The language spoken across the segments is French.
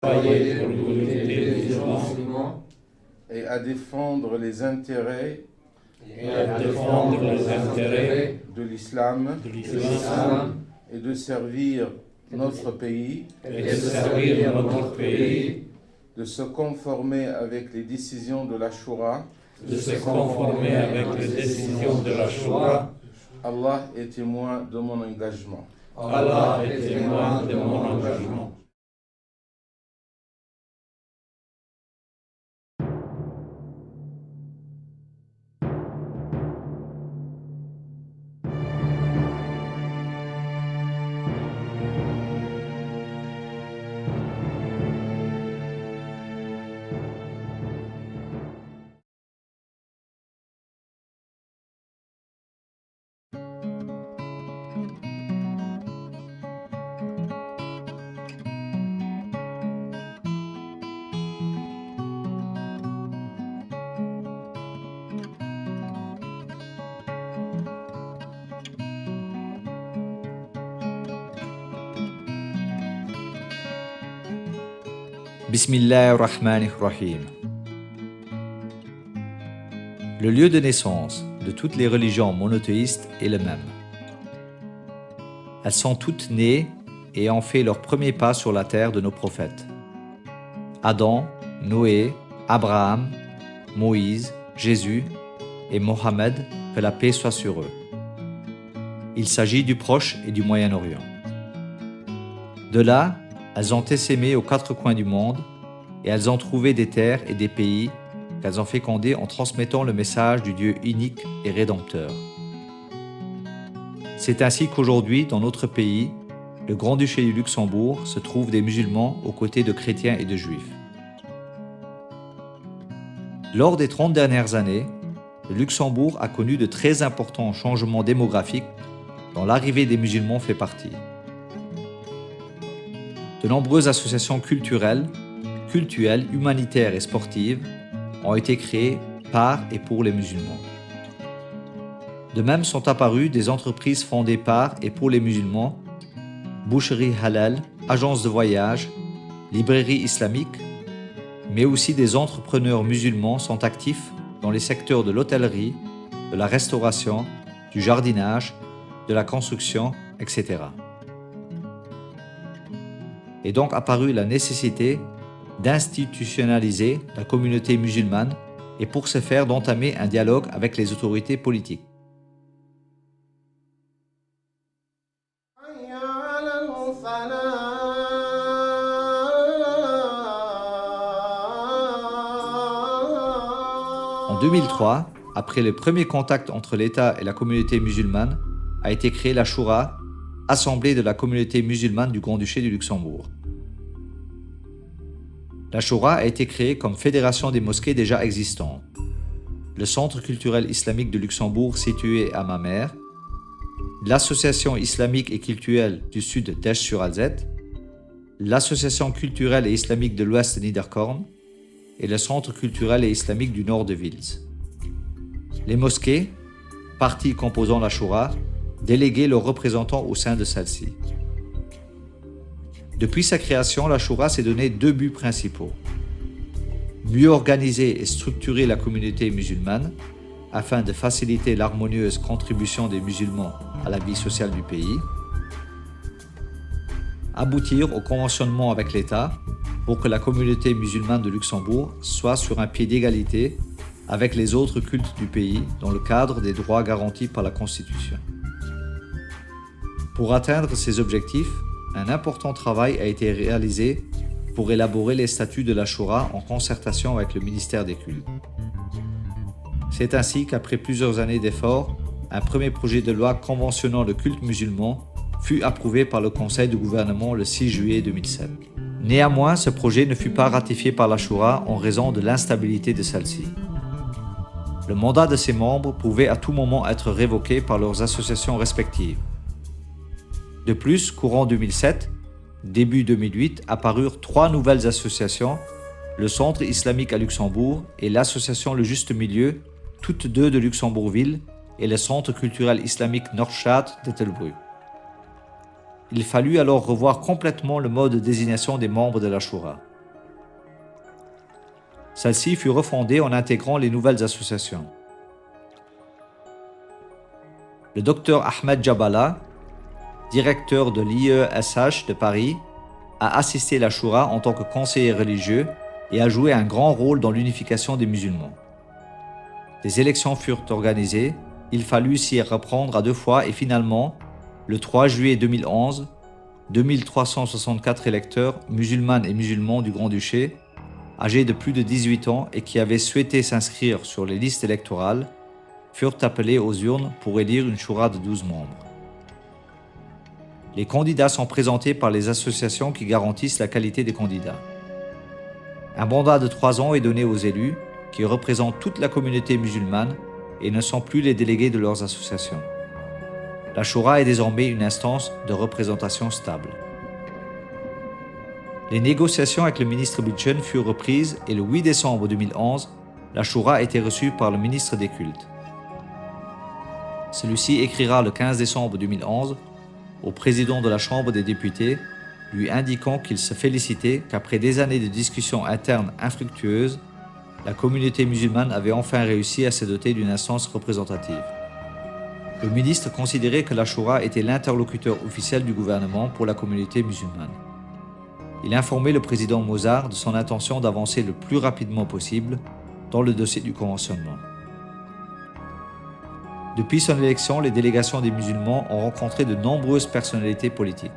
travailler pour l'unité des musulmans et à défendre les intérêts de l'islam et de servir notre pays, de se conformer avec les décisions de la Shura. Allah est témoin de mon engagement. Bismillahirrahmanirrahim. Le lieu de naissance de toutes les religions monothéistes est le même. Elles sont toutes nées et ont fait leur premier pas sur la terre de nos prophètes. Adam, Noé, Abraham, Moïse, Jésus et Mohammed, que la paix soit sur eux. Il s'agit du Proche et du Moyen-Orient. De là, elles ont essaimé aux quatre coins du monde et elles ont trouvé des terres et des pays qu'elles ont fécondés en transmettant le message du Dieu unique et rédempteur. C'est ainsi qu'aujourd'hui, dans notre pays, le Grand-Duché du Luxembourg se trouve des musulmans aux côtés de chrétiens et de juifs. Lors des 30 dernières années, le Luxembourg a connu de très importants changements démographiques dont l'arrivée des musulmans fait partie. De nombreuses associations culturelles, humanitaires et sportives ont été créées par et pour les musulmans. De même sont apparues des entreprises fondées par et pour les musulmans, boucheries halal, agences de voyage, librairies islamiques, mais aussi des entrepreneurs musulmans sont actifs dans les secteurs de l'hôtellerie, de la restauration, du jardinage, de la construction, etc. Est donc apparue la nécessité d'institutionnaliser la communauté musulmane et pour ce faire d'entamer un dialogue avec les autorités politiques. En 2003, après le premier contact entre l'État et la communauté musulmane, a été créée la Shura, Assemblée de la communauté musulmane du Grand-Duché du Luxembourg. La Shura a été créée comme fédération des mosquées déjà existantes. Le Centre culturel islamique de Luxembourg situé à Mamers, l'Association islamique et culturelle du sud d'Esch-sur-Alzette, l'Association culturelle et islamique de l'ouest de Niederkorn et le Centre culturel et islamique du nord de Vils. Les mosquées, parties composant la Shura, déléguaient leurs représentants au sein de celle-ci. Depuis sa création, la Shura s'est donné deux buts principaux. Mieux organiser et structurer la communauté musulmane afin de faciliter l'harmonieuse contribution des musulmans à la vie sociale du pays. Aboutir au conventionnement avec l'État pour que la communauté musulmane de Luxembourg soit sur un pied d'égalité avec les autres cultes du pays dans le cadre des droits garantis par la Constitution. Pour atteindre ces objectifs, un important travail a été réalisé pour élaborer les statuts de la Shura en concertation avec le ministère des Cultes. C'est ainsi qu'après plusieurs années d'efforts, un premier projet de loi conventionnant le culte musulman fut approuvé par le Conseil de gouvernement le 6 juillet 2007. Néanmoins, ce projet ne fut pas ratifié par la Shura en raison de l'instabilité de celle-ci. Le mandat de ses membres pouvait à tout moment être révoqué par leurs associations respectives. De plus, courant 2007, début 2008, apparurent trois nouvelles associations, le Centre islamique à Luxembourg et l'association Le Juste Milieu, toutes deux de Luxembourgville, et le Centre culturel islamique Nordstadt d'Ettelbrück. Il fallut alors revoir complètement le mode de désignation des membres de la Shura. Celle-ci fut refondée en intégrant les nouvelles associations. Le docteur Ahmed Jabala, directeur de l'IESH de Paris, a assisté la Choura en tant que conseiller religieux et a joué un grand rôle dans l'unification des musulmans. Des élections furent organisées, il fallut s'y reprendre à 2 fois et finalement, le 3 juillet 2011, 2364 électeurs musulmanes et musulmans du Grand-Duché, âgés de plus de 18 ans et qui avaient souhaité s'inscrire sur les listes électorales, furent appelés aux urnes pour élire une Choura de 12 membres. Les candidats sont présentés par les associations qui garantissent la qualité des candidats. Un mandat de 3 ans est donné aux élus qui représentent toute la communauté musulmane et ne sont plus les délégués de leurs associations. La Choura est désormais une instance de représentation stable. Les négociations avec le ministre Bilchen furent reprises et le 8 décembre 2011, la Choura a été reçue par le ministre des Cultes. Celui-ci écrira le 15 décembre 2011 au président de la Chambre des députés, lui indiquant qu'il se félicitait qu'après des années de discussions internes infructueuses, la communauté musulmane avait enfin réussi à se doter d'une instance représentative. Le ministre considérait que la Choura était l'interlocuteur officiel du gouvernement pour la communauté musulmane. Il informait le président Mozart de son intention d'avancer le plus rapidement possible dans le dossier du conventionnement. Depuis son élection, les délégations des musulmans ont rencontré de nombreuses personnalités politiques.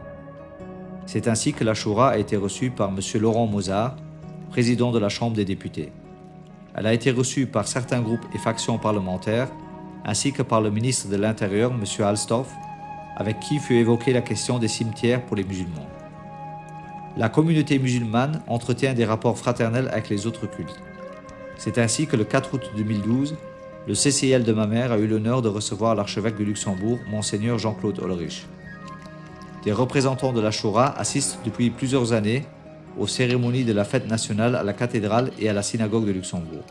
C'est ainsi que la Choura a été reçue par M. Laurent Mozart, président de la Chambre des députés. Elle a été reçue par certains groupes et factions parlementaires, ainsi que par le ministre de l'Intérieur, M. Alstorf, avec qui fut évoquée la question des cimetières pour les musulmans. La communauté musulmane entretient des rapports fraternels avec les autres cultes. C'est ainsi que le 4 août 2012, le CCIL de Mamers a eu l'honneur de recevoir l'archevêque de Luxembourg, Monseigneur Jean-Claude Ulrich. Des représentants de la Choura assistent depuis plusieurs années aux cérémonies de la fête nationale à la cathédrale et à la synagogue de Luxembourg.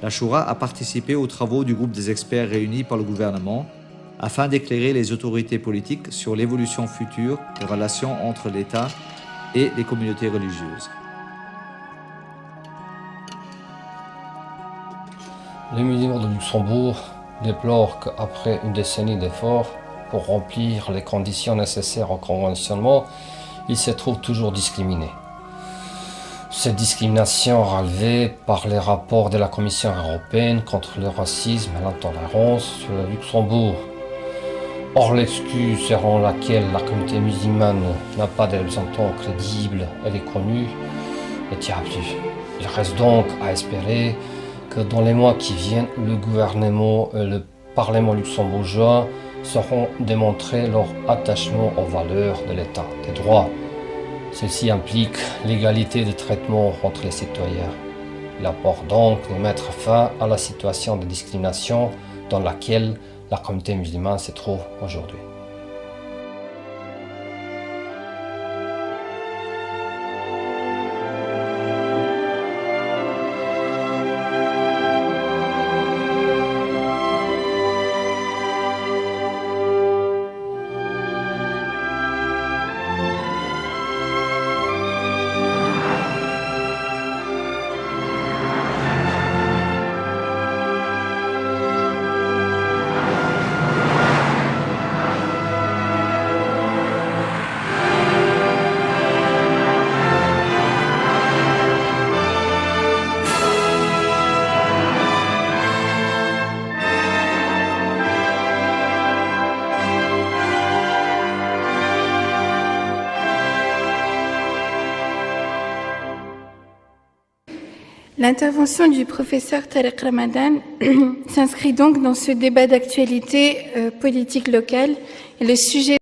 La Choura a participé aux travaux du groupe des experts réunis par le gouvernement afin d'éclairer les autorités politiques sur l'évolution future des relations entre l'État et les communautés religieuses. Les musulmans de Luxembourg déplorent qu'après une décennie d'efforts pour remplir les conditions nécessaires au conventionnement, ils se trouvent toujours discriminés. Cette discrimination relevée par les rapports de la Commission européenne contre le racisme et l'intolérance sur le Luxembourg. Or, l'excuse selon laquelle la communauté musulmane n'a pas de représentant crédible et reconnu ne tient plus. Il reste donc à espérer que dans les mois qui viennent, le gouvernement et le Parlement luxembourgeois sauront démontrer leur attachement aux valeurs de l'État des droits. Ceci implique l'égalité de traitement entre les citoyens. Il importe donc de mettre fin à la situation de discrimination dans laquelle la communauté musulmane se trouve aujourd'hui. L'intervention du professeur Tariq Ramadan s'inscrit donc dans ce débat d'actualité politique locale et le sujet